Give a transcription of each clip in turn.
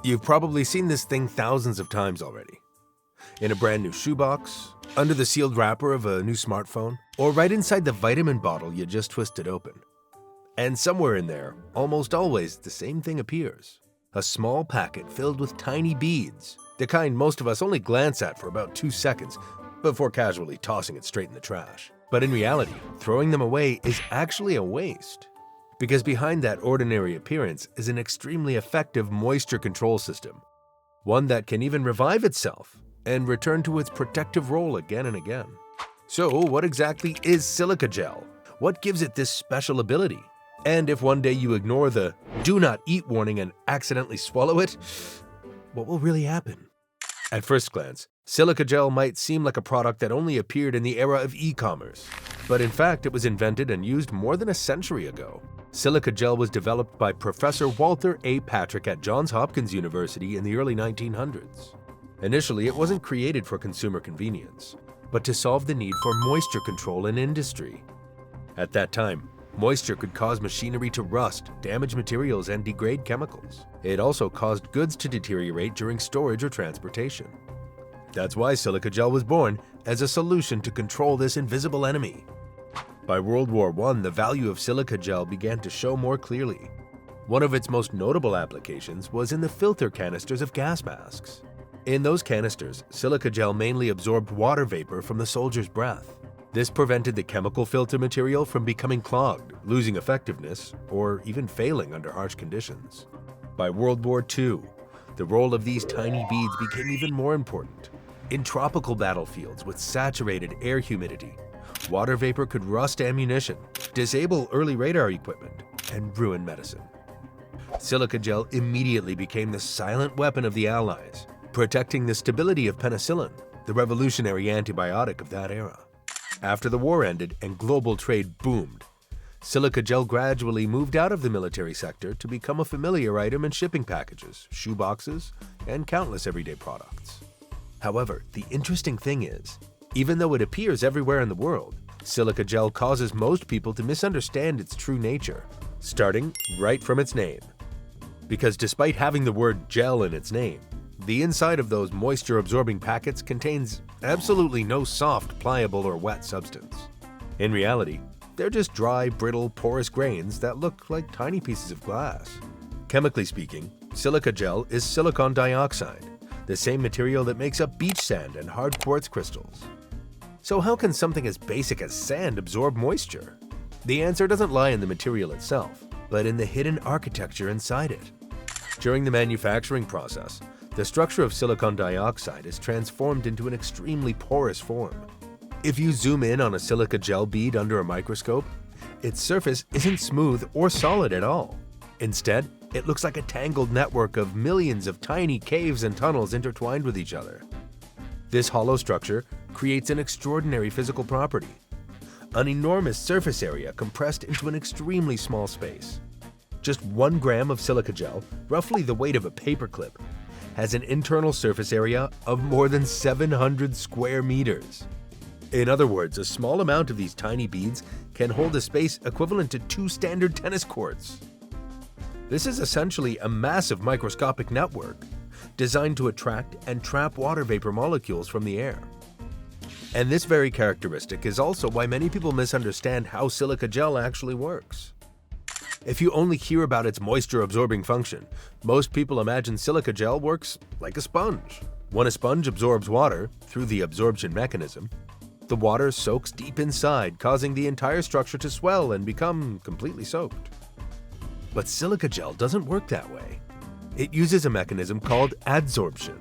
You've probably seen this thing thousands of times already. In a brand new shoebox, under the sealed wrapper of a new smartphone, or right inside the vitamin bottle you just twisted open. And somewhere in there, almost always, the same thing appears. A small packet filled with tiny beads, the kind most of us only glance at for about 2 seconds before casually tossing it straight in the trash. But in reality, throwing them away is actually a waste. Because behind that ordinary appearance is an extremely effective moisture control system. One that can even revive itself and return to its protective role again and again. So what exactly is silica gel? What gives it this special ability? And if one day you ignore the "do not eat" warning and accidentally swallow it, what will really happen? At first glance, silica gel might seem like a product that only appeared in the era of e-commerce. But in fact, it was invented and used more than a century ago. Silica gel was developed by Professor Walter A. Patrick at Johns Hopkins University in the early 1900s. Initially, it wasn't created for consumer convenience, but to solve the need for moisture control in industry. At that time, moisture could cause machinery to rust, damage materials, and degrade chemicals. It also caused goods to deteriorate during storage or transportation. That's why silica gel was born, as a solution to control this invisible enemy. By World War I, the value of silica gel began to show more clearly. One of its most notable applications was in the filter canisters of gas masks. In those canisters, silica gel mainly absorbed water vapor from the soldier's breath. This prevented the chemical filter material from becoming clogged, losing effectiveness, or even failing under harsh conditions. By World War II, the role of these tiny beads became even more important. In tropical battlefields with saturated air humidity, water vapor could rust ammunition, disable early radar equipment, and ruin medicine. Silica gel immediately became the silent weapon of the Allies, protecting the stability of penicillin, the revolutionary antibiotic of that era. After the war ended and global trade boomed, silica gel gradually moved out of the military sector to become a familiar item in shipping packages, shoeboxes, and countless everyday products. However, the interesting thing is, even though it appears everywhere in the world, silica gel causes most people to misunderstand its true nature, starting right from its name. Because despite having the word gel in its name, the inside of those moisture-absorbing packets contains absolutely no soft, pliable, or wet substance. In reality, they're just dry, brittle, porous grains that look like tiny pieces of glass. Chemically speaking, silica gel is silicon dioxide, the same material that makes up beach sand and hard quartz crystals. So how can something as basic as sand absorb moisture? The answer doesn't lie in the material itself, but in the hidden architecture inside it. During the manufacturing process, the structure of silicon dioxide is transformed into an extremely porous form. If you zoom in on a silica gel bead under a microscope, its surface isn't smooth or solid at all. Instead, it looks like a tangled network of millions of tiny caves and tunnels intertwined with each other. This hollow structure creates an extraordinary physical property: an enormous surface area compressed into an extremely small space. Just 1 gram of silica gel, roughly the weight of a paperclip, has an internal surface area of more than 700 square meters. In other words, a small amount of these tiny beads can hold a space equivalent to 2 standard tennis courts. This is essentially a massive microscopic network designed to attract and trap water vapor molecules from the air. And this very characteristic is also why many people misunderstand how silica gel actually works. If you only hear about its moisture-absorbing function, most people imagine silica gel works like a sponge. When a sponge absorbs water through the absorption mechanism, the water soaks deep inside, causing the entire structure to swell and become completely soaked. But silica gel doesn't work that way. It uses a mechanism called adsorption.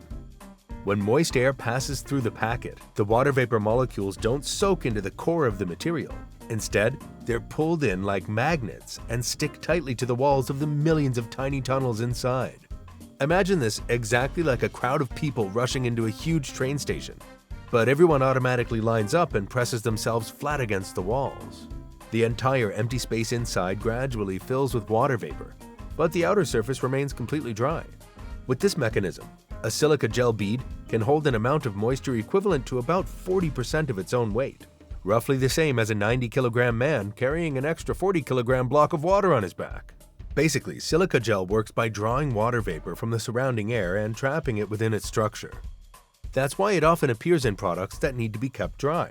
When moist air passes through the packet, the water vapor molecules don't soak into the core of the material. Instead, they're pulled in like magnets and stick tightly to the walls of the millions of tiny tunnels inside. Imagine this exactly like a crowd of people rushing into a huge train station, but everyone automatically lines up and presses themselves flat against the walls. The entire empty space inside gradually fills with water vapor, but the outer surface remains completely dry. With this mechanism, a silica gel bead can hold an amount of moisture equivalent to about 40% of its own weight, roughly the same as a 90-kilogram man carrying an extra 40-kilogram block of water on his back. Basically, silica gel works by drawing water vapor from the surrounding air and trapping it within its structure. That's why it often appears in products that need to be kept dry,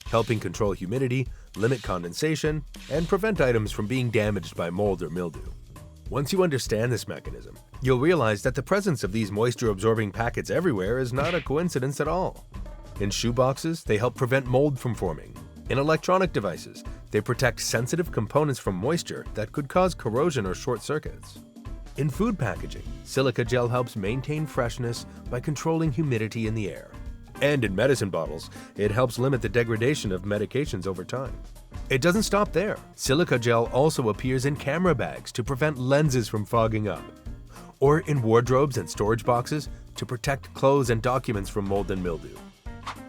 helping control humidity, limit condensation, and prevent items from being damaged by mold or mildew. Once you understand this mechanism, you'll realize that the presence of these moisture-absorbing packets everywhere is not a coincidence at all. In shoe boxes, they help prevent mold from forming. In electronic devices, they protect sensitive components from moisture that could cause corrosion or short circuits. In food packaging, silica gel helps maintain freshness by controlling humidity in the air. And in medicine bottles, it helps limit the degradation of medications over time. It doesn't stop there. Silica gel also appears in camera bags to prevent lenses from fogging up, or in wardrobes and storage boxes to protect clothes and documents from mold and mildew.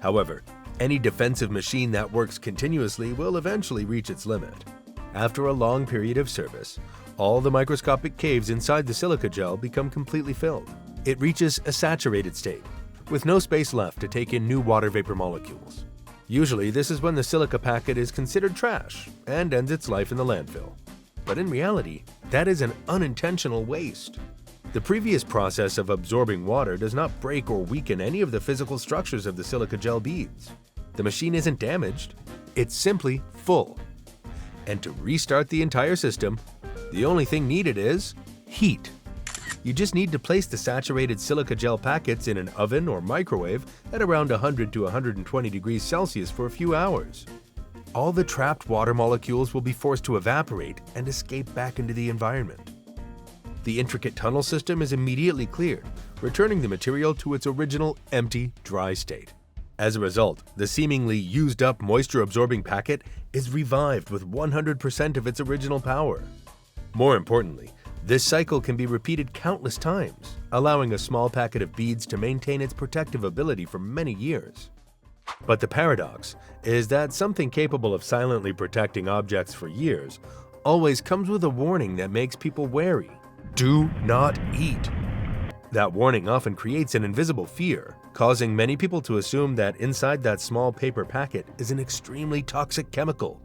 However, any defensive machine that works continuously will eventually reach its limit. After a long period of service, all the microscopic caves inside the silica gel become completely filled. It reaches a saturated state, with no space left to take in new water vapor molecules. Usually, this is when the silica packet is considered trash and ends its life in the landfill. But in reality, that is an unintentional waste. The previous process of absorbing water does not break or weaken any of the physical structures of the silica gel beads. The machine isn't damaged, it's simply full. And to restart the entire system, the only thing needed is heat. You just need to place the saturated silica gel packets in an oven or microwave at around 100 to 120 degrees Celsius for a few hours. All the trapped water molecules will be forced to evaporate and escape back into the environment. The intricate tunnel system is immediately cleared, returning the material to its original empty, dry state. As a result, the seemingly used-up moisture-absorbing packet is revived with 100% of its original power. More importantly, this cycle can be repeated countless times, allowing a small packet of beads to maintain its protective ability for many years. But the paradox is that something capable of silently protecting objects for years always comes with a warning that makes people wary. Do not eat. That warning often creates an invisible fear, causing many people to assume that inside that small paper packet is an extremely toxic chemical.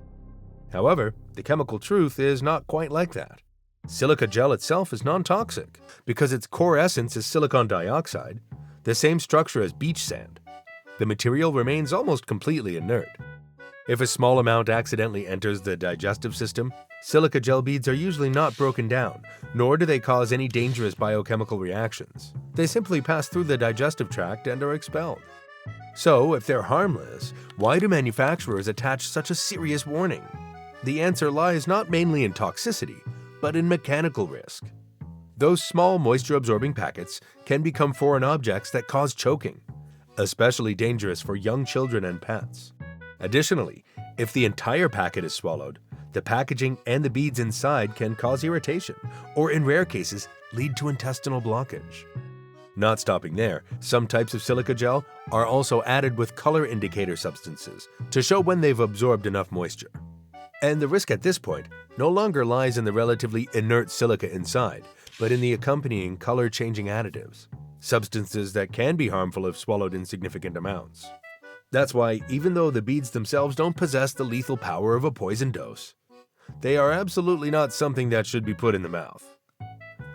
However, the chemical truth is not quite like that. Silica gel itself is non-toxic because its core essence is silicon dioxide, the same structure as beach sand. The material remains almost completely inert. If a small amount accidentally enters the digestive system, silica gel beads are usually not broken down, nor do they cause any dangerous biochemical reactions. They simply pass through the digestive tract and are expelled. So, if they're harmless, why do manufacturers attach such a serious warning? The answer lies not mainly in toxicity, but in mechanical risk. Those small moisture-absorbing packets can become foreign objects that cause choking, especially dangerous for young children and pets. Additionally, if the entire packet is swallowed, the packaging and the beads inside can cause irritation, or in rare cases, lead to intestinal blockage. Not stopping there, some types of silica gel are also added with color indicator substances to show when they've absorbed enough moisture. And the risk at this point no longer lies in the relatively inert silica inside, but in the accompanying color-changing additives, substances that can be harmful if swallowed in significant amounts. That's why, even though the beads themselves don't possess the lethal power of a poison dose, they are absolutely not something that should be put in the mouth.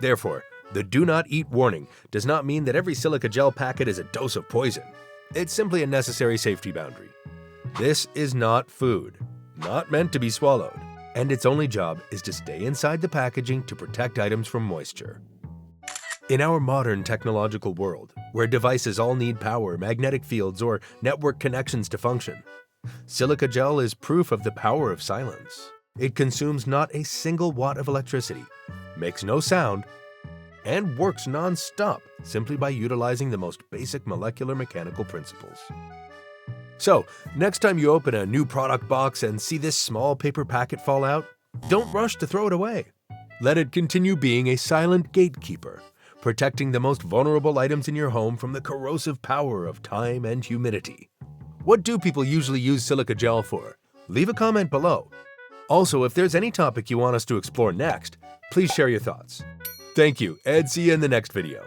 Therefore, the do not eat warning does not mean that every silica gel packet is a dose of poison. It's simply a necessary safety boundary. This is not food, not meant to be swallowed, and its only job is to stay inside the packaging to protect items from moisture. In our modern technological world, where devices all need power, magnetic fields, or network connections to function, silica gel is proof of the power of silence. It consumes not a single watt of electricity, makes no sound, and works non-stop simply by utilizing the most basic molecular mechanical principles. So, next time you open a new product box and see this small paper packet fall out, don't rush to throw it away. Let it continue being a silent gatekeeper, protecting the most vulnerable items in your home from the corrosive power of time and humidity. What do people usually use silica gel for? Leave a comment below. Also, if there's any topic you want us to explore next, please share your thoughts. Thank you, and see you in the next video.